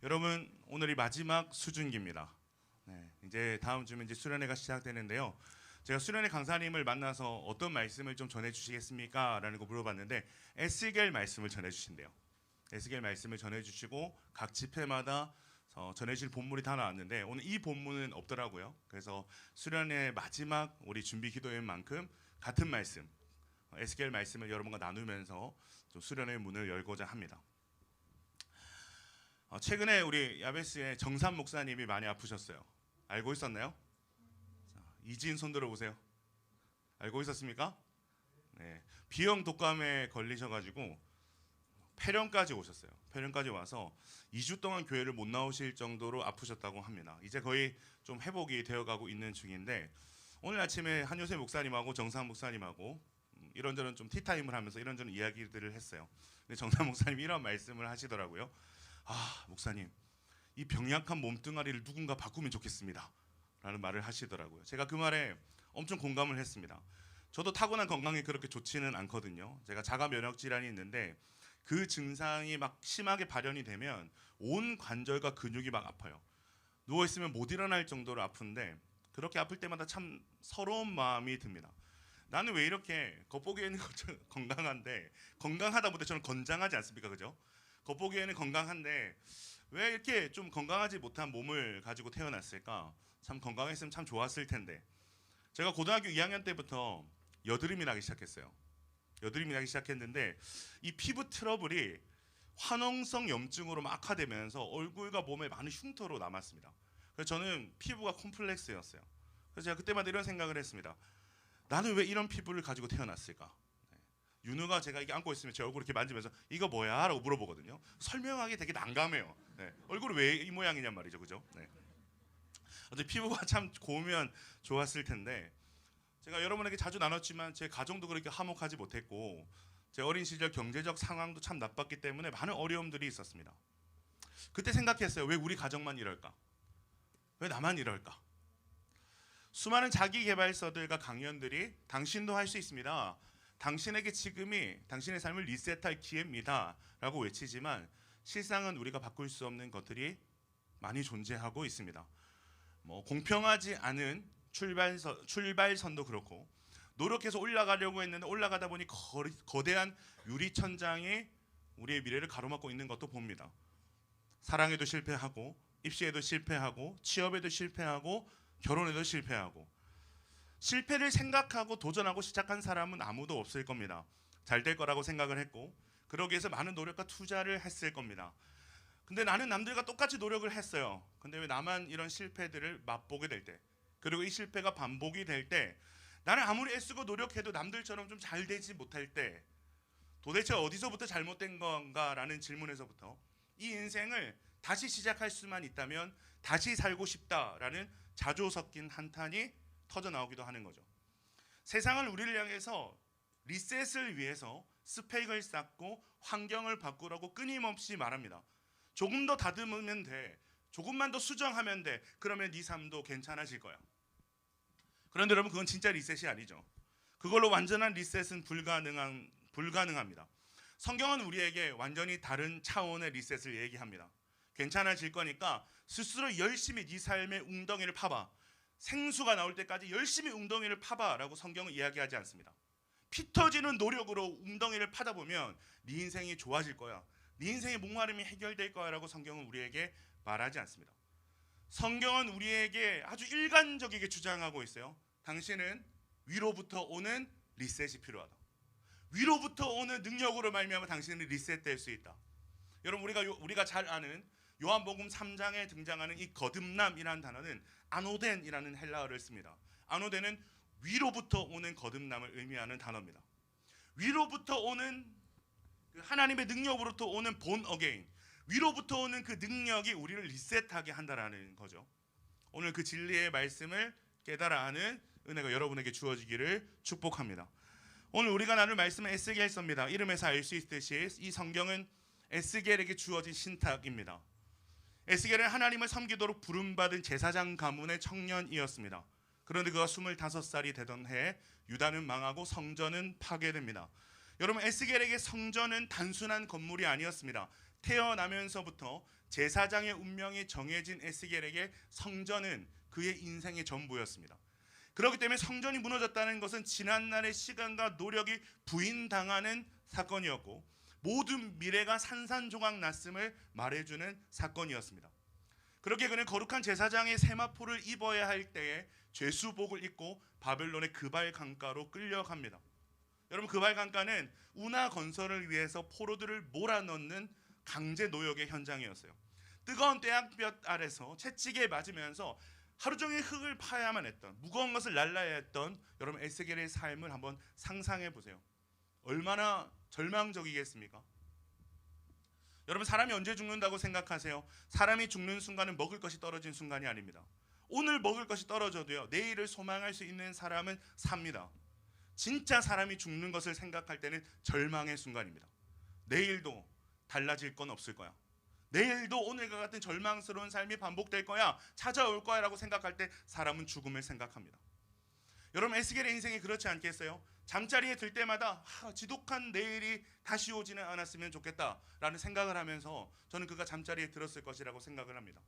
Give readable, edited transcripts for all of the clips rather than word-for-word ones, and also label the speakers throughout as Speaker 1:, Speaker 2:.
Speaker 1: 여러분, 오늘이 마지막 수준기입니다. 네, 이제 다음 주면 이제 수련회가 시작되는데요. 제가 수련회 강사님을 만나서 어떤 말씀을 좀 전해주시겠습니까? 라는 거 물어봤는데 에스겔 말씀을 전해주신대요. 에스겔 말씀을 전해주시고 각 집회마다 전해질 본문이 다 나왔는데 오늘 이 본문은 없더라고요. 그래서 수련회 마지막 우리 준비 기도인 만큼 같은 말씀, 에스겔 말씀을 여러분과 나누면서 좀 수련회 문을 열고자 합니다. 최근에 우리 야베스의 정삼 목사님이 많이 아프셨어요. 알고 있었나요? 자, 이지은 손 들어보세요. 알고 있었습니까? 네, B형 독감에 걸리셔가지고 폐렴까지 오셨어요. 폐렴까지 와서 2주 동안 교회를 못 나오실 정도로 아프셨다고 합니다. 이제 거의 좀 회복이 되어가고 있는 중인데 오늘 아침에 한효세 목사님하고 정삼 목사님하고 이런저런 좀 티타임을 하면서 이런저런 이야기들을 했어요. 근데 정삼 목사님이 이런 말씀을 하시더라고요. 목사님, 이 병약한 몸뚱아리를 누군가 바꾸면 좋겠습니다 라는 말을 하시더라고요. 제가 그 말에 엄청 공감을 했습니다. 저도 타고난 건강이 그렇게 좋지는 않거든요. 제가 자가 면역 질환이 있는데 그 증상이 막 심하게 발현이 되면 온 관절과 근육이 막 아파요. 누워있으면 못 일어날 정도로 아픈데 그렇게 아플 때마다 참 서러운 마음이 듭니다. 나는 왜 이렇게 겉보기에는 건강한데 건강하다 보다 저는 건장하지 않습니까? 그죠? 겉보기에는 건강한데 왜 이렇게 좀 건강하지 못한 몸을 가지고 태어났을까? 참 건강했으면 참 좋았을 텐데. 제가 고등학교 2학년 때부터 여드름이 나기 시작했어요. 여드름이 나기 시작했는데 이 피부 트러블이 화농성 염증으로 막 악화되면서 얼굴과 몸에 많은 흉터로 남았습니다. 그래서 저는 피부가 콤플렉스였어요. 그래서 제가 그때마다 이런 생각을 했습니다. 나는 왜 이런 피부를 가지고 태어났을까? 윤우가 제가 이게 안고 있으면 제 얼굴 이렇게 만지면서 이거 뭐야? 라고 물어보거든요. 설명하기 되게 난감해요. 네. 얼굴이 왜 이 모양이냔 말이죠. 그죠? 네. 어제 피부가 참 고우면 좋았을 텐데 제가 여러분에게 자주 나눴지만 제 가정도 그렇게 화목하지 못했고 제 어린 시절 경제적 상황도 참 나빴기 때문에 많은 어려움들이 있었습니다. 그때 생각했어요. 왜 우리 가정만 이럴까? 왜 나만 이럴까? 수많은 자기개발서들과 강연들이 당신도 할 수 있습니다. 당신에게 지금이 당신의 삶을 리셋할 기회입니다 라고 외치지만 실상은 우리가 바꿀 수 없는 것들이 많이 존재하고 있습니다. 공평하지 않은 출발선도 그렇고 노력해서 올라가려고 했는데 올라가다 보니 거대한 유리천장이 우리의 미래를 가로막고 있는 것도 봅니다. 사랑에도 실패하고 입시에도 실패하고 취업에도 실패하고 결혼에도 실패하고 실패를 생각하고 도전하고 시작한 사람은 아무도 없을 겁니다. 잘 될 거라고 생각을 했고 그러기 위해서 많은 노력과 투자를 했을 겁니다. 근데 나는 남들과 똑같이 노력을 했어요. 근데 왜 나만 이런 실패들을 맛보게 될 때 그리고 이 실패가 반복이 될 때 나는 아무리 애쓰고 노력해도 남들처럼 좀 잘 되지 못할 때 도대체 어디서부터 잘못된 건가라는 질문에서부터 이 인생을 다시 시작할 수만 있다면 다시 살고 싶다라는 자조 섞인 한탄이 터져 나오기도 하는 거죠. 세상은 우리를 향해서 리셋을 위해서 스펙을 쌓고 환경을 바꾸라고 끊임없이 말합니다. 조금 더 다듬으면 돼. 조금만 더 수정하면 돼. 그러면 네 삶도 괜찮아질 거야. 그런데 여러분 그건 진짜 리셋이 아니죠. 그걸로 완전한 리셋은 불가능합니다. 성경은 우리에게 완전히 다른 차원의 리셋을 얘기합니다. 괜찮아질 거니까 스스로 열심히 네 삶의 웅덩이를 파봐. 생수가 나올 때까지 열심히 웅덩이를 파봐 라고 성경은 이야기하지 않습니다. 피 터지는 노력으로 웅덩이를 파다 보면 네 인생이 좋아질 거야. 네 인생의 목마름이 해결될 거야 라고 성경은 우리에게 말하지 않습니다. 성경은 우리에게 아주 일관적이게 주장하고 있어요. 당신은 위로부터 오는 리셋이 필요하다. 위로부터 오는 능력으로 말미암아 당신은 리셋될 수 있다. 여러분 우리가 잘 아는 요한복음 3장에 등장하는 이 거듭남이라는 단어는 아노덴이라는 헬라어를 씁니다. 아노덴은 위로부터 오는 거듭남을 의미하는 단어입니다. 위로부터 오는 하나님의 능력으로부터 오는 본 어게인, 위로부터 오는 그 능력이 우리를 리셋하게 한다라는 거죠. 오늘 그 진리의 말씀을 깨달아 아는 은혜가 여러분에게 주어지기를 축복합니다. 오늘 우리가 나눌 말씀은 에스겔서입니다. 이름에서 알 수 있듯이 이 성경은 에스겔에게 주어진 신탁입니다. 에스겔은 하나님을 섬기도록 부름받은 제사장 가문의 청년이었습니다. 그런데 그가 25살이 되던 해 유다는 망하고 성전은 파괴됩니다. 여러분 에스겔에게 성전은 단순한 건물이 아니었습니다. 태어나면서부터 제사장의 운명이 정해진 에스겔에게 성전은 그의 인생의 전부였습니다. 그렇기 때문에 성전이 무너졌다는 것은 지난날의 시간과 노력이 부인당하는 사건이었고 모든 미래가 산산조각 났음을 말해주는 사건이었습니다. 그렇게 그는 거룩한 제사장의 세마포를 입어야 할 때에 죄수복을 입고 바벨론의 그발 강가로 끌려갑니다. 여러분, 그발 강가는 운하 건설을 위해서 포로들을 몰아넣는 강제 노역의 현장이었어요. 뜨거운 태양볕 아래서 채찍에 맞으면서 하루 종일 흙을 파야만 했던, 무거운 것을 날라야 했던 여러분 에스겔의 삶을 한번 상상해 보세요. 얼마나 절망적이겠습니까? 여러분, 사람이 언제 죽는다고 생각하세요? 사람이 죽는 순간은 먹을 것이 떨어진 순간이 아닙니다. 오늘 먹을 것이 떨어져도요, 내일을 소망할 수 있는 사람은 삽니다. 진짜 사람이 죽는 것을 생각할 때는 절망의 순간입니다. 내일도 달라질 건 없을 거야. 내일도 오늘과 같은 절망스러운 삶이 반복될 거야, 찾아올 거야 라고 생각할 때 사람은 죽음을 생각합니다. 여러분, 에스겔의 인생이 그렇지 않겠어요? 잠자리에 들 때마다 지독한 내일이 다시 오지는 않았으면 좋겠다라는 생각을 하면서 저는 그가 잠자리에 들었을 것이라고 생각을 합니다.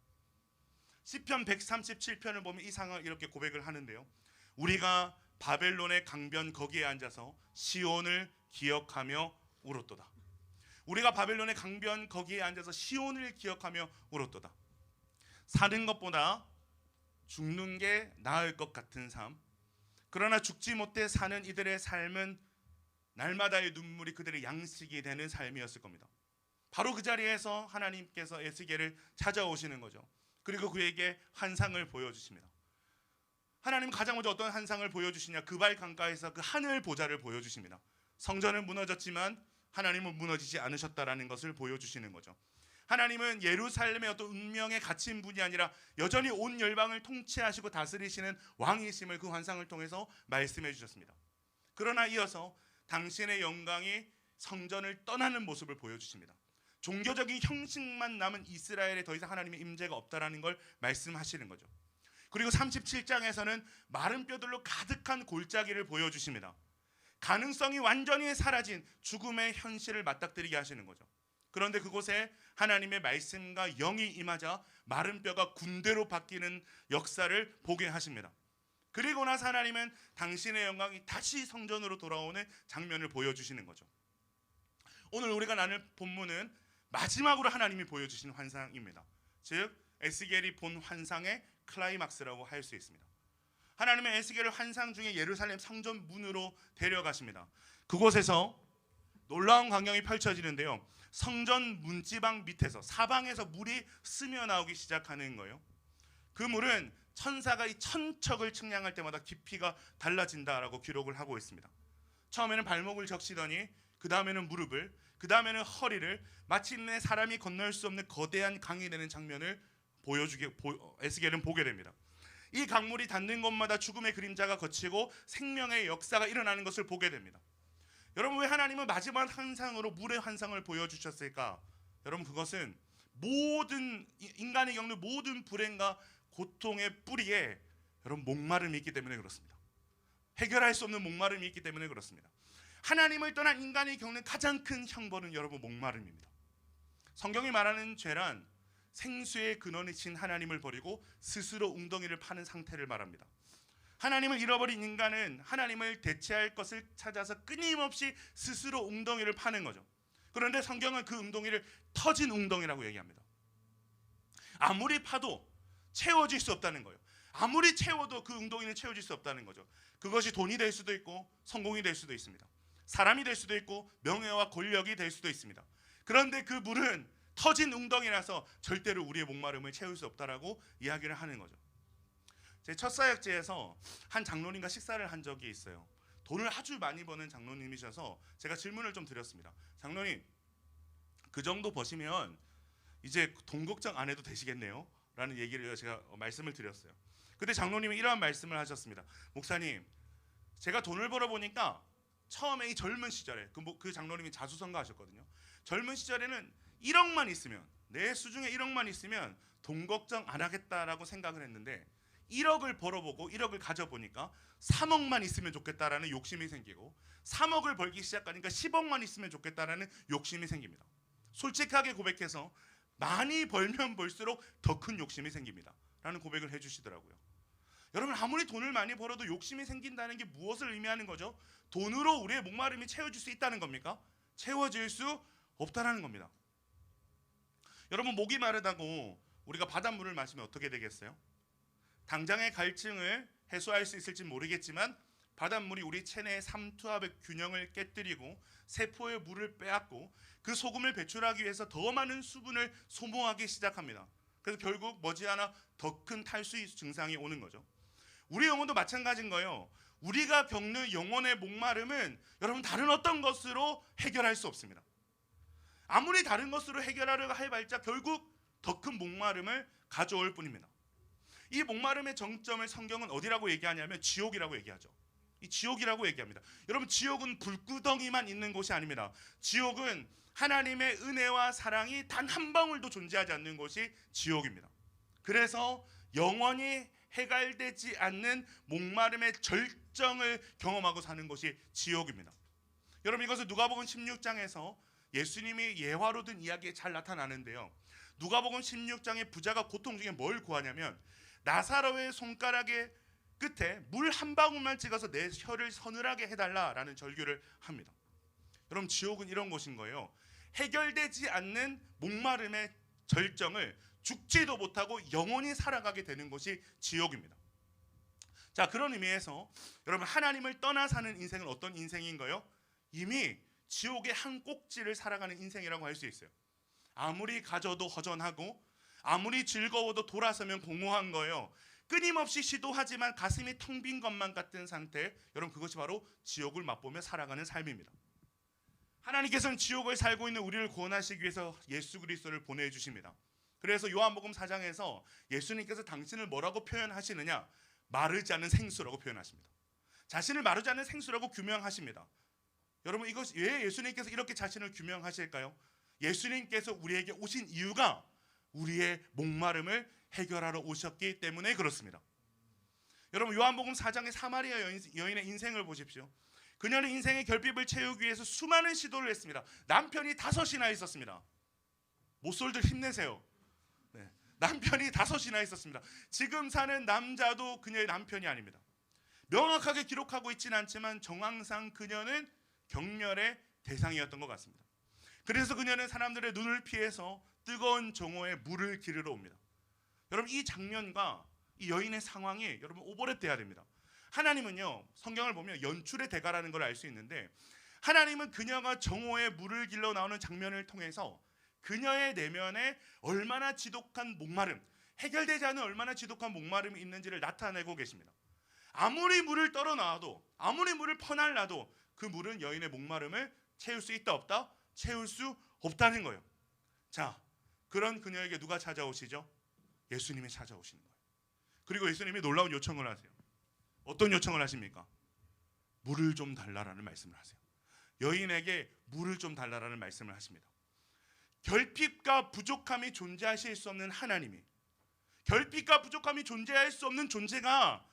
Speaker 1: 시편 137편을 보면 이 상황을 이렇게 고백을 하는데요. 우리가 바벨론의 강변 거기에 앉아서 시온을 기억하며 울었도다. 우리가 바벨론의 강변 거기에 앉아서 시온을 기억하며 울었도다. 사는 것보다 죽는 게 나을 것 같은 삶, 그러나 죽지 못해 사는 이들의 삶은 날마다의 눈물이 그들의 양식이 되는 삶이었을 겁니다. 바로 그 자리에서 하나님께서 에스겔을 찾아오시는 거죠. 그리고 그에게 환상을 보여주십니다. 하나님 가장 먼저 어떤 환상을 보여주시냐? 그발 강가에서 그 하늘 보좌를 보여주십니다. 성전은 무너졌지만 하나님은 무너지지 않으셨다라는 것을 보여주시는 거죠. 하나님은 예루살렘의 어떤 운명에 갇힌 분이 아니라 여전히 온 열방을 통치하시고 다스리시는 왕이심을 그 환상을 통해서 말씀해 주셨습니다. 그러나 이어서 당신의 영광이 성전을 떠나는 모습을 보여주십니다. 종교적인 형식만 남은 이스라엘에 더 이상 하나님의 임재가 없다라는 걸 말씀하시는 거죠. 그리고 37장에서는 마른 뼈들로 가득한 골짜기를 보여주십니다. 가능성이 완전히 사라진 죽음의 현실을 맞닥뜨리게 하시는 거죠. 그런데 그곳에 하나님의 말씀과 영이 임하자 마른 뼈가 군대로 바뀌는 역사를 보게 하십니다. 그리고 나서 하나님은 당신의 영광이 다시 성전으로 돌아오는 장면을 보여주시는 거죠. 오늘 우리가 나눌 본문은 마지막으로 하나님이 보여주신 환상입니다. 즉 에스겔이 본 환상의 클라이막스라고 할 수 있습니다. 하나님은 에스겔을 환상 중에 예루살렘 성전 문으로 데려가십니다. 그곳에서 놀라운 광경이 펼쳐지는데요. 성전 문지방 밑에서 사방에서 물이 스며 나오기 시작하는 거예요. 그 물은 천사가 이 천척을 측량할 때마다 깊이가 달라진다라고 기록을 하고 있습니다. 처음에는 발목을 적시더니 그 다음에는 무릎을, 그 다음에는 허리를, 마침내 사람이 건널 수 없는 거대한 강이 되는 장면을 에스겔은 보게 됩니다. 이 강물이 닿는 곳마다 죽음의 그림자가 걷히고 생명의 역사가 일어나는 것을 보게 됩니다. 여러분, 왜 하나님은 마지막 환상으로 물의 환상을 보여주셨을까? 여러분, 그것은 모든 인간이 겪는 모든 불행과 고통의 뿌리에 여러분 목마름이 있기 때문에 그렇습니다. 해결할 수 없는 목마름이 있기 때문에 그렇습니다. 하나님을 떠난 인간이 겪는 가장 큰 형벌은 여러분 목마름입니다. 성경이 말하는 죄란 생수의 근원이신 하나님을 버리고 스스로 웅덩이를 파는 상태를 말합니다. 하나님을 잃어버린 인간은 하나님을 대체할 것을 찾아서 끊임없이 스스로 웅덩이를 파는 거죠. 그런데 성경은 그 웅덩이를 터진 웅덩이라고 얘기합니다. 아무리 파도 채워질 수 없다는 거예요. 아무리 채워도 그 웅덩이는 채워질 수 없다는 거죠. 그것이 돈이 될 수도 있고 성공이 될 수도 있습니다. 사람이 될 수도 있고 명예와 권력이 될 수도 있습니다. 그런데 그 물은 터진 웅덩이라서 절대로 우리의 목마름을 채울 수 없다라고 이야기를 하는 거죠. 제 첫 사역지에서 한 장로님과 식사를 한 적이 있어요. 돈을 아주 많이 버는 장로님이셔서 제가 질문을 좀 드렸습니다. 장로님, 그 정도 버시면 이제 돈 걱정 안 해도 되시겠네요? 라는 얘기를 제가 말씀을 드렸어요. 그때 장로님이 이러한 말씀을 하셨습니다. 목사님, 제가 돈을 벌어보니까 처음에 이 젊은 시절에 그 장로님이 자수성가 하셨거든요. 젊은 시절에는 1억만 있으면, 내 수중에 1억만 있으면 돈 걱정 안 하겠다라고 생각을 했는데 1억을 벌어보고 1억을 가져보니까 3억만 있으면 좋겠다라는 욕심이 생기고 3억을 벌기 시작하니까 10억만 있으면 좋겠다라는 욕심이 생깁니다. 솔직하게 고백해서 많이 벌면 벌수록 더 큰 욕심이 생깁니다 라는 고백을 해주시더라고요. 여러분, 아무리 돈을 많이 벌어도 욕심이 생긴다는 게 무엇을 의미하는 거죠? 돈으로 우리의 목마름이 채워질 수 있다는 겁니까? 채워질 수 없다는 겁니다. 여러분, 목이 마르다고 우리가 바닷물을 마시면 어떻게 되겠어요? 당장의 갈증을 해소할 수 있을지 모르겠지만 바닷물이 우리 체내의 삼투압의 균형을 깨뜨리고 세포의 물을 빼앗고 그 소금을 배출하기 위해서 더 많은 수분을 소모하기 시작합니다. 그래서 결국 머지않아 더 큰 탈수 증상이 오는 거죠. 우리 영혼도 마찬가지인 거예요. 우리가 겪는 영혼의 목마름은 여러분 다른 어떤 것으로 해결할 수 없습니다. 아무리 다른 것으로 해결하려고 해봤자 결국 더 큰 목마름을 가져올 뿐입니다. 이 목마름의 정점을 성경은 어디라고 얘기하냐면 지옥이라고 얘기하죠. 이 지옥이라고 얘기합니다. 여러분, 지옥은 불구덩이만 있는 곳이 아닙니다. 지옥은 하나님의 은혜와 사랑이 단 한 방울도 존재하지 않는 곳이 지옥입니다. 그래서 영원히 해결되지 않는 목마름의 절정을 경험하고 사는 곳이 지옥입니다. 여러분, 이것은 누가복음 16장에서 예수님이 예화로 든 이야기에 잘 나타나는데요. 누가복음 16장의 부자가 고통 중에 뭘 구하냐면 나사로의 손가락의 끝에 물 한 방울만 찍어서 내 혀를 서늘하게 해달라라는 절규를 합니다. 여러분, 지옥은 이런 곳인 거예요. 해결되지 않는 목마름의 절정을 죽지도 못하고 영원히 살아가게 되는 곳이 지옥입니다. 자, 그런 의미에서 여러분, 하나님을 떠나 사는 인생은 어떤 인생인가요? 이미 지옥의 한 꼭지를 살아가는 인생이라고 할 수 있어요. 아무리 가져도 허전하고 아무리 즐거워도 돌아서면 공허한 거예요. 끊임없이 시도하지만 가슴이 텅 빈 것만 같은 상태, 여러분, 그것이 바로 지옥을 맛보며 살아가는 삶입니다. 하나님께서는 지옥을 살고 있는 우리를 구원하시기 위해서 예수 그리스도를 보내주십니다. 그래서 요한복음 4장에서 예수님께서 당신을 뭐라고 표현하시느냐? 마르지 않는 생수라고 표현하십니다. 자신을 마르지 않는 생수라고 규명하십니다. 여러분, 이것 왜 예수님께서 이렇게 자신을 규명하실까요? 예수님께서 우리에게 오신 이유가 우리의 목마름을 해결하러 오셨기 때문에 그렇습니다. 여러분, 요한복음 4장의 사마리아 여인의 인생을 보십시오. 그녀는 인생의 결핍을 채우기 위해서 수많은 시도를 했습니다. 남편이 5이나 있었습니다. 모쏠들 힘내세요. 네, 남편이 5이나 있었습니다. 지금 사는 남자도 그녀의 남편이 아닙니다. 명확하게 기록하고 있지는 않지만 정황상 그녀는 경멸의 대상이었던 것 같습니다. 그래서 그녀는 사람들의 눈을 피해서 뜨거운 정오에 물을 기르러 옵니다. 여러분, 이 장면과 이 여인의 상황이 여러분 오버랩돼야 됩니다. 하나님은요, 성경을 보면 연출의 대가라는 걸 알 수 있는데, 하나님은 그녀가 정오에 물을 길러 나오는 장면을 통해서 그녀의 내면에 얼마나 지독한 목마름, 해결되지 않은 얼마나 지독한 목마름이 있는지를 나타내고 계십니다. 아무리 물을 떨어 놔도, 아무리 물을 퍼날라도 그 물은 여인의 목마름을 채울 수 있다 없다? 채울 수 없다는 거예요. 자, 그런 그녀에게 누가 찾아오시죠? 예수님이 찾아오시는 거예요. 그리고 예수님이 놀라운 요청을 하세요. 어떤 요청을 하십니까? 물을 좀 달라라는 말씀을 하세요. 여인에게 물을 좀 달라라는 말씀을 하십니다. 결핍과 부족함이 존재하실 수 없는 하나님이, 결핍과 부족함이 존재할 수 없는 존재가,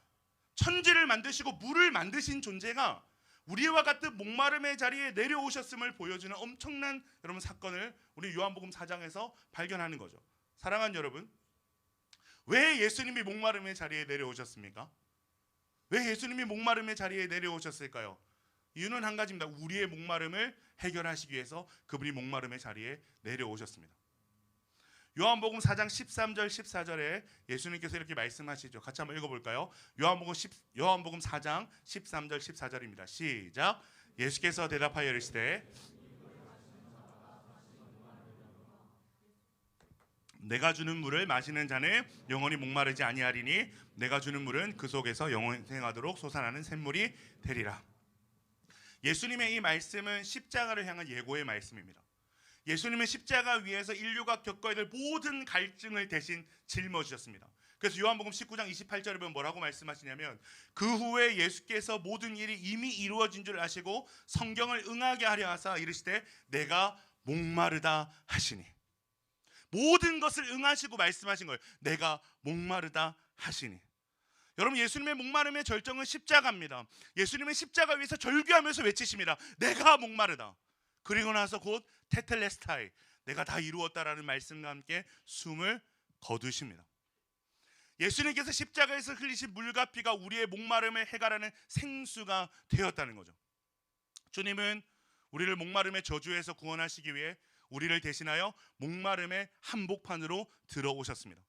Speaker 1: 천지를 만드시고 물을 만드신 존재가 우리와 같은 목마름의 자리에 내려오셨음을 보여주는 엄청난 여러분 사건을 우리 요한복음 4장에서 발견하는 거죠. 사랑하는 여러분, 왜 예수님이 목마름의 자리에 내려오셨습니까? 왜 예수님이 목마름의 자리에 내려오셨을까요? 이유는 한 가지입니다. 우리의 목마름을 해결하시기 위해서 그분이 목마름의 자리에 내려오셨습니다. 요한복음 4장 13절 14절에 예수님께서 이렇게 말씀하시죠. 같이 한번 읽어볼까요? 요한복음 4장 13절 14절입니다. 시작. 예수께서 대답하여 이르시되 내가 주는 물을 마시는 자는 영원히 목마르지 아니하리니 내가 주는 물은 그 속에서 영원생하도록 솟아나는 샘물이 되리라. 예수님의 이 말씀은 십자가를 향한 예고의 말씀입니다. 예수님은 십자가 위에서 인류가 겪어야 될 모든 갈증을 대신 짊어지셨습니다. 그래서 요한복음 19장 28절에 보면 뭐라고 말씀하시냐면, 그 후에 예수께서 모든 일이 이미 이루어진 줄 아시고 성경을 응하게 하려 하사 이르시되 내가 목마르다 하시니. 모든 것을 응하시고 말씀하신 거예요. 내가 목마르다 하시니. 여러분, 예수님의 목마름의 절정은 십자가입니다. 예수님은 십자가 위에서 절규하면서 외치십니다. 내가 목마르다. 그리고 나서 곧 테텔레스타이, 내가 다 이루었다라는 말씀과 함께 숨을 거두십니다. 예수님께서 십자가에서 흘리신 물과 피가 우리의 목마름을 해결하는 생수가 되었다는 거죠. 주님은 우리를 목마름의 저주에서 구원하시기 위해 우리를 대신하여 목마름의 한복판으로 들어오셨습니다.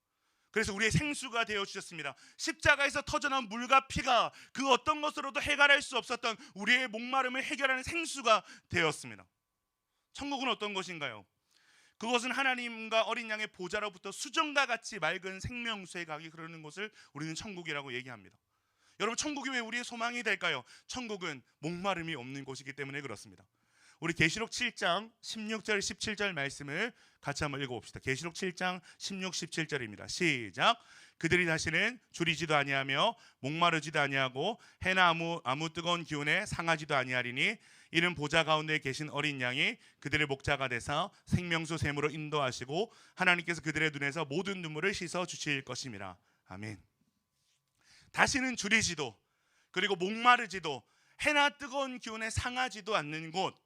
Speaker 1: 그래서 우리의 생수가 되어주셨습니다. 십자가에서 터져나온 물과 피가 그 어떤 것으로도 해결할 수 없었던 우리의 목마름을 해결하는 생수가 되었습니다. 천국은 어떤 것인가요? 그것은 하나님과 어린 양의 보좌로부터 수정과 같이 맑은 생명수의 강이 흐르는 곳을 우리는 천국이라고 얘기합니다. 여러분, 천국이 왜 우리의 소망이 될까요? 천국은 목마름이 없는 곳이기 때문에 그렇습니다. 우리 계시록 7장 16절 17절 말씀을 같이 한번 읽어봅시다. 계시록 7장 16, 17절입니다. 시작. 그들이 다시는 줄이지도 아니하며 목마르지도 아니하고 해나 아무 뜨거운 기운에 상하지도 아니하리니 이는 보좌 가운데 계신 어린 양이 그들의 목자가 되사 생명수 샘으로 인도하시고 하나님께서 그들의 눈에서 모든 눈물을 씻어 주실 것임이라. 아멘. 다시는 줄이지도 그리고 목마르지도 해나 뜨거운 기운에 상하지도 않는 곳,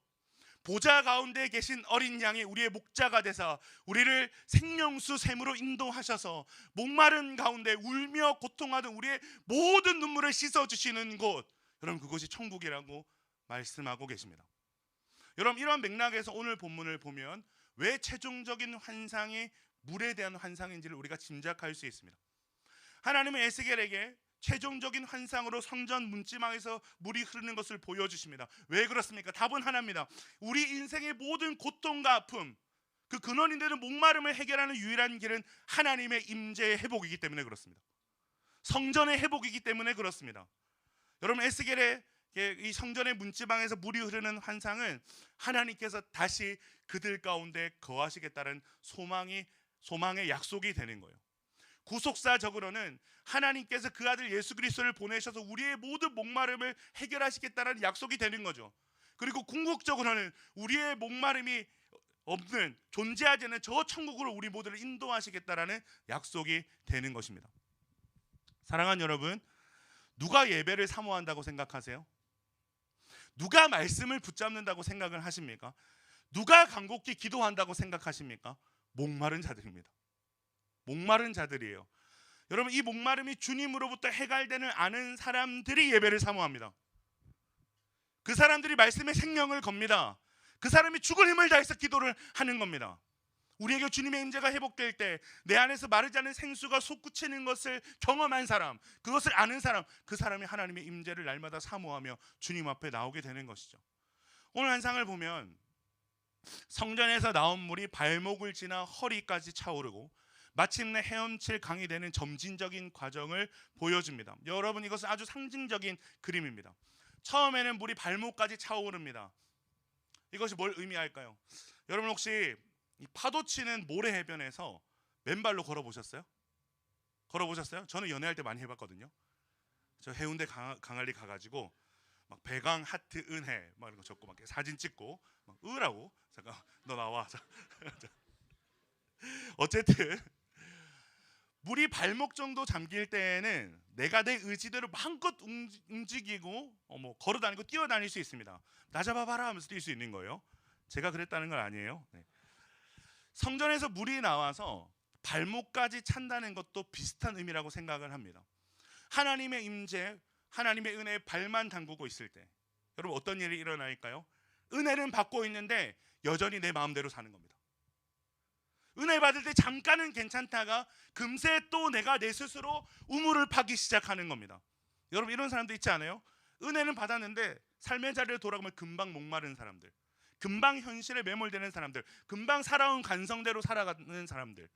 Speaker 1: 보좌 가운데 계신 어린 양이 우리의 목자가 되사 우리를 생명수 샘으로 인도하셔서 목마른 가운데 울며 고통하던 우리의 모든 눈물을 씻어주시는 곳, 여러분 그것이 천국이라고 말씀하고 계십니다. 여러분, 이런 맥락에서 오늘 본문을 보면 왜 최종적인 환상이 물에 대한 환상인지를 우리가 짐작할 수 있습니다. 하나님은 에스겔에게 최종적인 환상으로 성전 문지방에서 물이 흐르는 것을 보여주십니다. 왜 그렇습니까? 답은 하나입니다. 우리 인생의 모든 고통과 아픔, 그 근원이 되는 목마름을 해결하는 유일한 길은 하나님의 임재의 회복이기 때문에 그렇습니다. 성전의 회복이기 때문에 그렇습니다. 여러분, 에스겔의 이 성전의 문지방에서 물이 흐르는 환상은 하나님께서 다시 그들 가운데 거하시겠다는 소망의 약속이 되는 거예요. 구속사적으로는 하나님께서 그 아들 예수 그리스도를 보내셔서 우리의 모든 목마름을 해결하시겠다는 약속이 되는 거죠. 그리고 궁극적으로는 우리의 목마름이 없는, 존재하지 않는 저 천국으로 우리 모두를 인도하시겠다라는 약속이 되는 것입니다. 사랑하는 여러분, 누가 예배를 사모한다고 생각하세요? 누가 말씀을 붙잡는다고 생각을 하십니까? 누가 간곡히 기도한다고 생각하십니까? 목마른 자들입니다. 목마른 자들이에요. 여러분, 이 목마름이 주님으로부터 해결되는 아는 사람들이 예배를 사모합니다. 그 사람들이 말씀의 생명을 겁니다. 그 사람이 죽을 힘을 다해서 기도를 하는 겁니다. 우리에게 주님의 임재가 회복될 때 내 안에서 마르지 않는 생수가 솟구치는 것을 경험한 사람, 그것을 아는 사람, 그 사람이 하나님의 임재를 날마다 사모하며 주님 앞에 나오게 되는 것이죠. 오늘 환상을 보면 성전에서 나온 물이 발목을 지나 허리까지 차오르고 마침내 헤엄칠 강이 되는 점진적인 과정을 보여줍니다. 여러분, 이것은 아주 상징적인 그림입니다. 처음에는 물이 발목까지 차오릅니다. 이것이 뭘 의미할까요? 여러분, 혹시 이 파도 치는 모래 해변에서 맨발로 걸어보셨어요? 저는 연애할 때 많이 해봤거든요. 저 해운대 강안리 가가지고 막 배강 하트 은혜 막 이런 거 적고 막 사진 찍고 막 으라고 잠깐 너 나와. 어쨌든 물이 발목 정도 잠길 때에는 내가 내 의지대로 마음껏 움직이고 걸어다니고 뛰어다닐 수 있습니다. 나 잡아봐라 하면서 뛸 수 있는 거예요. 제가 그랬다는 건 아니에요. 네. 성전에서 물이 나와서 발목까지 찬다는 것도 비슷한 의미라고 생각을 합니다. 하나님의 임재, 하나님의 은혜에 발만 담그고 있을 때 여러분 어떤 일이 일어날까요? 은혜는 받고 있는데 여전히 내 마음대로 사는 겁니다. 은혜 받을 때 잠깐은 괜찮다가 금세 또 내가 내 스스로 우물을 파기 시작하는 겁니다. 여러분, 이런 사람도 있지 않아요? 은혜는 받았는데 삶의 자리에 돌아가면 금방 목마른 사람들, 금방 현실에 매몰되는 사람들, 금방 살아온 관성대로 살아가는 사람들,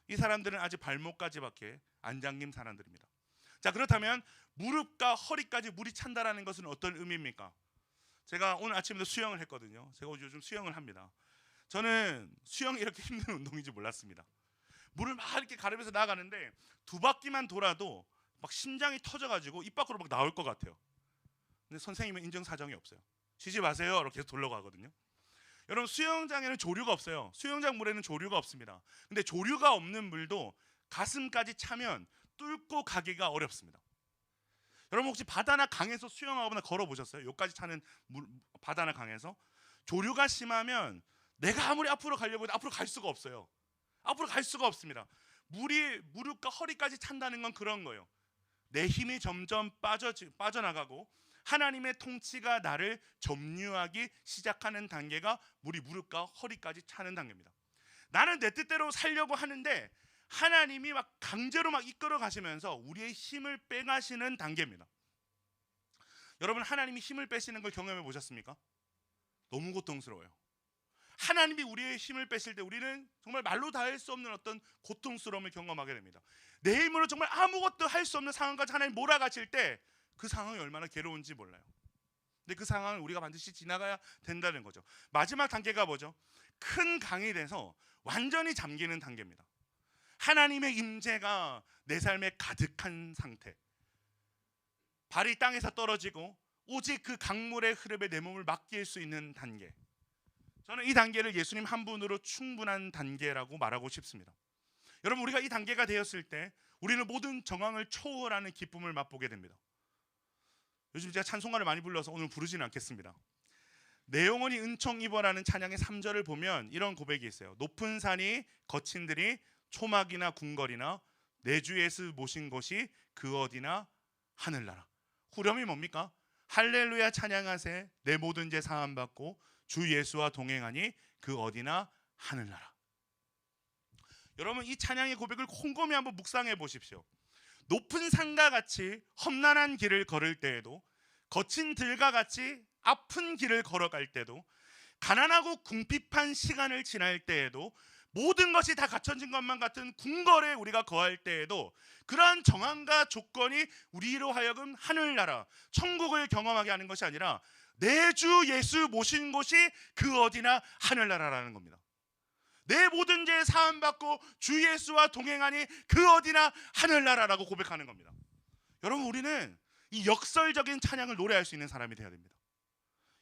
Speaker 1: 이 사람들은 아직 발목까지밖에 안 잠긴 사람들입니다. 자, 그렇다면 무릎과 허리까지 물이 찬다라는 것은 어떤 의미입니까? 제가 오늘 아침에도 수영을 했거든요. 제가 요즘 수영을 합니다. 저는 수영이 이렇게 힘든 운동인지 몰랐습니다. 물을 막 이렇게 가르면서 나가는데 두 바퀴만 돌아도 막 심장이 터져가지고 입 밖으로 막 나올 것 같아요. 근데 선생님은 인정사정이 없어요. 쉬지 마세요 이렇게 계속 돌려가거든요. 여러분, 수영장에는 조류가 없어요. 수영장 물에는 조류가 없습니다. 근데 조류가 없는 물도 가슴까지 차면 뚫고 가기가 어렵습니다. 여러분, 혹시 바다나 강에서 수영하거나 걸어보셨어요? 여기까지 차는 바다나 강에서 조류가 심하면 내가 아무리 앞으로 가려고 해도 앞으로 갈 수가 없어요. 앞으로 갈 수가 없습니다. 물이 무릎과 허리까지 찬다는 건 그런 거예요. 내 힘이 점점 빠져나가고 하나님의 통치가 나를 점유하기 시작하는 단계가 물이 무릎과 허리까지 차는 단계입니다. 나는 내 뜻대로 살려고 하는데 하나님이 막 강제로 막 이끌어 가시면서 우리의 힘을 빼가시는 단계입니다. 여러분, 하나님이 힘을 빼시는 걸 경험해 보셨습니까? 너무 고통스러워요. 하나님이 우리의 힘을 빼실 때 우리는 정말 말로 다 할 수 없는 어떤 고통스러움을 경험하게 됩니다. 내 힘으로 정말 아무것도 할 수 없는 상황까지 하나님 몰아가실 때 그 상황이 얼마나 괴로운지 몰라요. 근데 그 상황을 우리가 반드시 지나가야 된다는 거죠. 마지막 단계가 뭐죠? 큰 강이 돼서 완전히 잠기는 단계입니다. 하나님의 임재가 내 삶에 가득한 상태, 발이 땅에서 떨어지고 오직 그 강물의 흐름에 내 몸을 맡길 수 있는 단계. 저는 이 단계를 예수님 한 분으로 충분한 단계라고 말하고 싶습니다. 여러분, 우리가 이 단계가 되었을 때 우리는 모든 정황을 초월하는 기쁨을 맛보게 됩니다. 요즘 제가 찬송가를 많이 불러서 오늘 부르지는 않겠습니다. 내 영혼이 은총 입어라는 찬양의 3절을 보면 이런 고백이 있어요. 높은 산이 거친 들이 초막이나 궁궐이나 내 주 예수 모신 곳이 그 어디나 하늘나라. 후렴이 뭡니까? 할렐루야 찬양하세 내 모든 죄 사함 받고 주 예수와 동행하니 그 어디나 하늘나라. 여러분, 이 찬양의 고백을 곰곰이 한번 묵상해 보십시오. 높은 산과 같이 험난한 길을 걸을 때에도, 거친 들과 같이 아픈 길을 걸어갈 때도, 가난하고 궁핍한 시간을 지날 때에도, 모든 것이 다 갖춰진 것만 같은 궁궐에 우리가 거할 때에도 그러한 정황과 조건이 우리로 하여금 하늘나라, 천국을 경험하게 하는 것이 아니라 내 주 예수 모신 곳이 그 어디나 하늘나라라는 겁니다. 내 모든 죄 사함 받고 주 예수와 동행하니 그 어디나 하늘나라라고 고백하는 겁니다. 여러분, 우리는 이 역설적인 찬양을 노래할 수 있는 사람이 되어야 됩니다.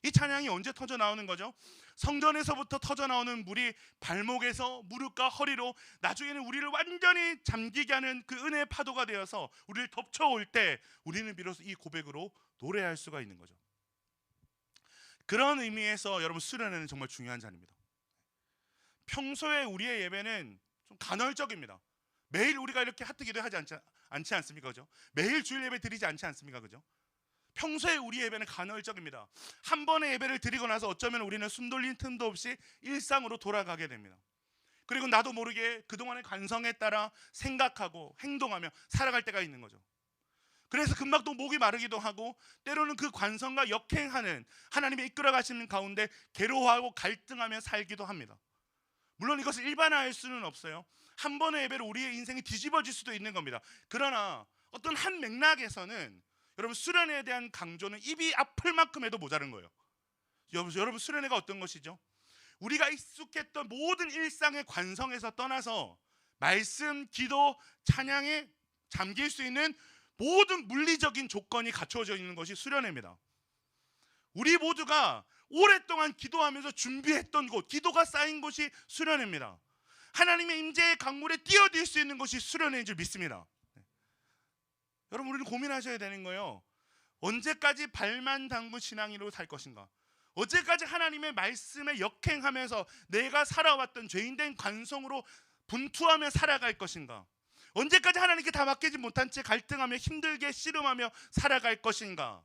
Speaker 1: 이 찬양이 언제 터져 나오는 거죠? 성전에서부터 터져 나오는 물이 발목에서 무릎과 허리로 나중에는 우리를 완전히 잠기게 하는 그 은혜의 파도가 되어서 우리를 덮쳐올 때 우리는 비로소 이 고백으로 노래할 수가 있는 거죠. 그런 의미에서 여러분, 수련회는 정말 중요한 자리입니다. 평소에 우리의 예배는 좀 간헐적입니다. 매일 우리가 이렇게 하트 기도하지 않지 않습니까? 그죠? 매일 주일 예배 드리지 않지 않습니까? 그죠? 평소에 우리 예배는 간헐적입니다. 한 번의 예배를 드리고 나서 어쩌면 우리는 숨 돌린 틈도 없이 일상으로 돌아가게 됩니다. 그리고 나도 모르게 그동안의 관성에 따라 생각하고 행동하며 살아갈 때가 있는 거죠. 그래서 금방 또 목이 마르기도 하고, 때로는 그 관성과 역행하는 하나님의 이끌어 가시는 가운데 괴로워하고 갈등하며 살기도 합니다. 물론 이것을 일반화할 수는 없어요. 한 번의 예배로 우리의 인생이 뒤집어질 수도 있는 겁니다. 그러나 어떤 한 맥락에서는 여러분, 수련회에 대한 강조는 입이 아플 만큼 해도 모자른 거예요. 여러분, 수련회가 어떤 것이죠? 우리가 익숙했던 모든 일상의 관성에서 떠나서 말씀, 기도, 찬양에 잠길 수 있는 모든 물리적인 조건이 갖춰져 있는 것이 수련회입니다. 우리 모두가 오랫동안 기도하면서 준비했던 곳, 기도가 쌓인 곳이 수련회입니다. 하나님의 임재의 강물에 뛰어들 수 있는 것이 수련회인 줄 믿습니다. 여러분, 우리는 고민하셔야 되는 거예요. 언제까지 발만 담근 신앙인으로 살 것인가? 언제까지 하나님의 말씀에 역행하면서 내가 살아왔던 죄인된 관성으로 분투하며 살아갈 것인가? 언제까지 하나님께 다 맡기지 못한 채 갈등하며 힘들게 씨름하며 살아갈 것인가?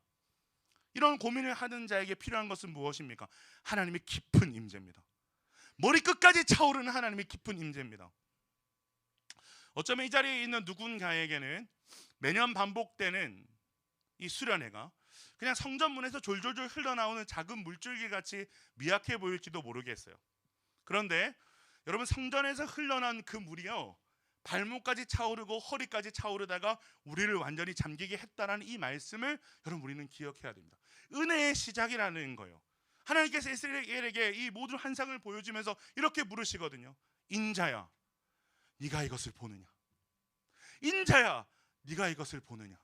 Speaker 1: 이런 고민을 하는 자에게 필요한 것은 무엇입니까? 하나님의 깊은 임재입니다. 머리끝까지 차오르는 하나님의 깊은 임재입니다. 어쩌면 이 자리에 있는 누군가에게는 매년 반복되는 이 수련회가 그냥 성전문에서 졸졸졸 흘러나오는 작은 물줄기 같이 미약해 보일지도 모르겠어요. 그런데 여러분, 성전에서 흘러난 그 물이요, 발목까지 차오르고 허리까지 차오르다가 우리를 완전히 잠기게 했다라는 이 말씀을 여러분, 우리는 기억해야 됩니다. 은혜의 시작이라는 거예요. 하나님께서 이스라엘에게 이 모든 환상을 보여주면서 이렇게 물으시거든요. 인자야, 네가 이것을 보느냐? 인자야, 네가 이것을 보느냐?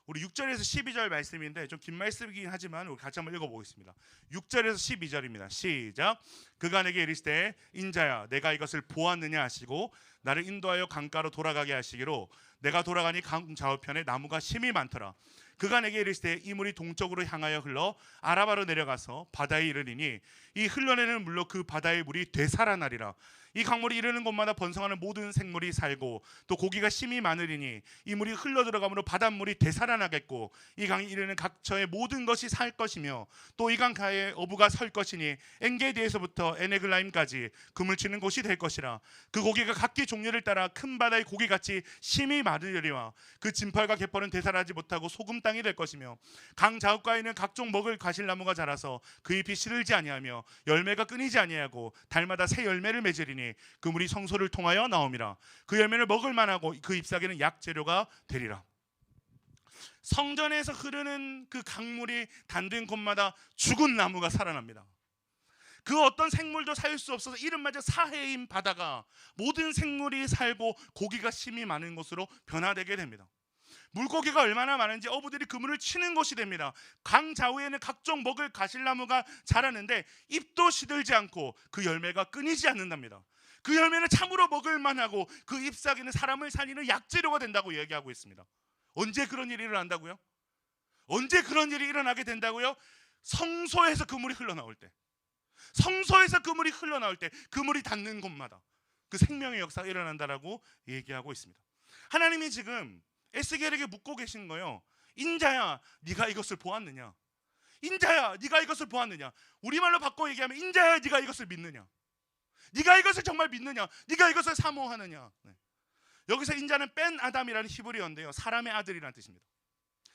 Speaker 1: 우리 6절에서 12절 말씀인데 좀 긴 말씀이긴 하지만 우리 같이 한번 읽어보겠습니다. 6절에서 12절입니다. 시작. 그가 내게 이르시되 인자야, 내가 이것을 보았느냐 하시고 나를 인도하여 강가로 돌아가게 하시기로 내가 돌아가니 강 좌우편에 나무가 심이 많더라. 그가 내게 이르시되 이 물이 동쪽으로 향하여 흘러 아라바로 내려가서 바다에 이르리니 이 흘러내는 물로 그 바다의 물이 되살아나리라. 이 강물이 이르는 곳마다 번성하는 모든 생물이 살고 또 고기가 심히 많으리니 이 물이 흘러 들어가므로 바닷물이 되살아나겠고 이 강이 이르는 각처의 모든 것이 살 것이며 또 이 강 가에 어부가 설 것이니 엔게디에서부터 에네글라임까지 그물 치는 곳이 될 것이라. 그 고기가 각기 종류를 따라 큰 바다의 고기같이 심히 많으리와 그 진펄과 갯벌은 되살아나지 못하고 소금 땅이 될 것이며 강 좌우가에는 각종 먹을 과실나무가 자라서 그 잎이 시들지 아니하며 열매가 끊이지 아니하고 달마다 새 열매를 맺으리니 그 물이 성소를 통하여 나옴이라. 그 열매를 먹을 만하고 그 잎사귀는 약재료가 되리라. 성전에서 흐르는 그 강물이 닿는 곳마다 죽은 나무가 살아납니다. 그 어떤 생물도 살 수 없어서 이름마저 사해인 바다가 모든 생물이 살고 고기가 심이 많은 곳으로 변화되게 됩니다. 물고기가 얼마나 많은지 어부들이 그물을 치는 곳이 됩니다. 강 좌우에는 각종 먹을 가실나무가 자라는데 잎도 시들지 않고 그 열매가 끊이지 않는답니다. 그 열매는 참으로 먹을 만하고 그 잎사귀는 사람을 살리는 약재료가 된다고 얘기하고 있습니다. 언제 그런 일이 일어난다고요? 언제 그런 일이 일어나게 된다고요? 성소에서 그물이 흘러나올 때, 성소에서 그물이 흘러나올 때, 그물이 닿는 곳마다 그 생명의 역사가 일어난다라고 얘기하고 있습니다. 하나님이 지금 에스겔에게 묻고 계신 거예요. 인자야, 네가 이것을 보았느냐? 인자야, 네가 이것을 보았느냐? 우리말로 바꿔 얘기하면 인자야, 네가 이것을 믿느냐? 네가 이것을 정말 믿느냐? 네가 이것을 사모하느냐? 네. 여기서 인자는 벤 아담이라는 히브리어인데요, 사람의 아들이라는 뜻입니다.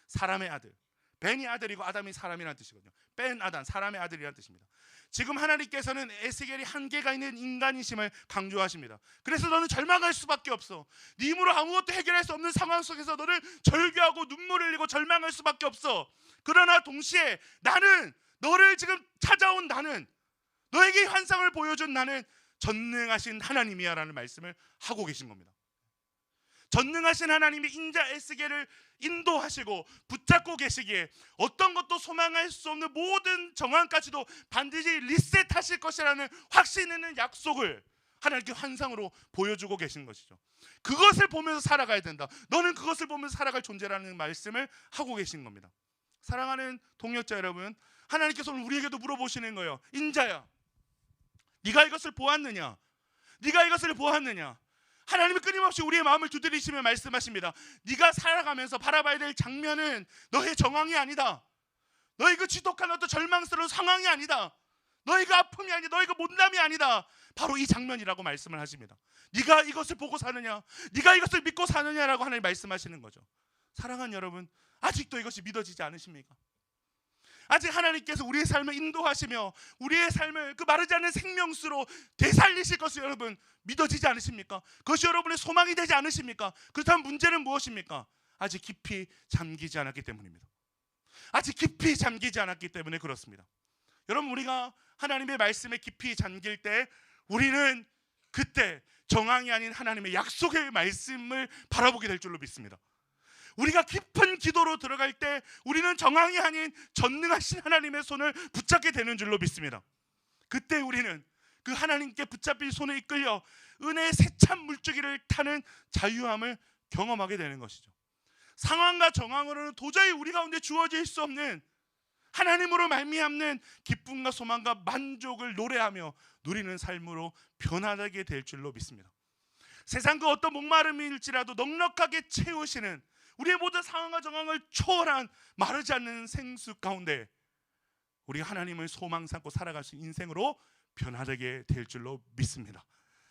Speaker 1: 사람의 아들. 벤이 아들이고 아담이 사람이라는 뜻이거든요. 벤 아담, 사람의 아들이라는 뜻입니다. 지금 하나님께서는 에스겔이 한계가 있는 인간이심을 강조하십니다. 그래서 너는 절망할 수밖에 없어. 네 힘으로 아무것도 해결할 수 없는 상황 속에서 너를 절규하고 눈물을 흘리고 절망할 수밖에 없어. 그러나 동시에 나는, 너를 지금 찾아온 나는, 너에게 환상을 보여준 나는 전능하신 하나님이야 라는 말씀을 하고 계신 겁니다. 전능하신 하나님이 인자 에스겔을 인도하시고 붙잡고 계시기에 어떤 것도 소망할 수 없는 모든 정황까지도 반드시 리셋하실 것이라는 확신 있는 약속을 하나님께 환상으로 보여주고 계신 것이죠. 그것을 보면서 살아가야 된다. 너는 그것을 보면서 살아갈 존재라는 말씀을 하고 계신 겁니다. 사랑하는 동역자 여러분, 하나님께서 오늘 우리에게도 물어보시는 거예요. 인자야, 네가 이것을 보았느냐? 네가 이것을 보았느냐? 하나님은 끊임없이 우리의 마음을 두드리시며 말씀하십니다. 네가 살아가면서 바라봐야 될 장면은 너의 정황이 아니다. 너의 그 지독한 어떤 절망스러운 상황이 아니다. 너의 그 아픔이 아니다. 너의 그 못남이 아니다. 바로 이 장면이라고 말씀을 하십니다. 네가 이것을 보고 사느냐? 네가 이것을 믿고 사느냐라고 하나님 말씀하시는 거죠. 사랑하는 여러분, 아직도 이것이 믿어지지 않으십니까? 아직 하나님께서 우리의 삶을 인도하시며 우리의 삶을 그 마르지 않는 생명수로 되살리실 것을 여러분 믿어지지 않으십니까? 그것이 여러분의 소망이 되지 않으십니까? 그렇다면 문제는 무엇입니까? 아직 깊이 잠기지 않았기 때문입니다. 아직 깊이 잠기지 않았기 때문에 그렇습니다. 여러분, 우리가 하나님의 말씀에 깊이 잠길 때 우리는 그때 정황이 아닌 하나님의 약속의 말씀을 바라보게 될 줄로 믿습니다. 우리가 깊은 기도로 들어갈 때 우리는 정황이 아닌 전능하신 하나님의 손을 붙잡게 되는 줄로 믿습니다. 그때 우리는 그 하나님께 붙잡힌 손에 이끌려 은혜의 세찬 물줄기를 타는 자유함을 경험하게 되는 것이죠. 상황과 정황으로는 도저히 우리 가운데 주어질 수 없는 하나님으로 말미암는 기쁨과 소망과 만족을 노래하며 누리는 삶으로 변화되게 될 줄로 믿습니다. 세상 그 어떤 목마름일지라도 넉넉하게 채우시는 우리의 모든 상황과 정황을 초월한 마르지 않는 생수 가운데 우리가 하나님을 소망 삼고 살아갈 수 있는 인생으로 변화되게 될 줄로 믿습니다.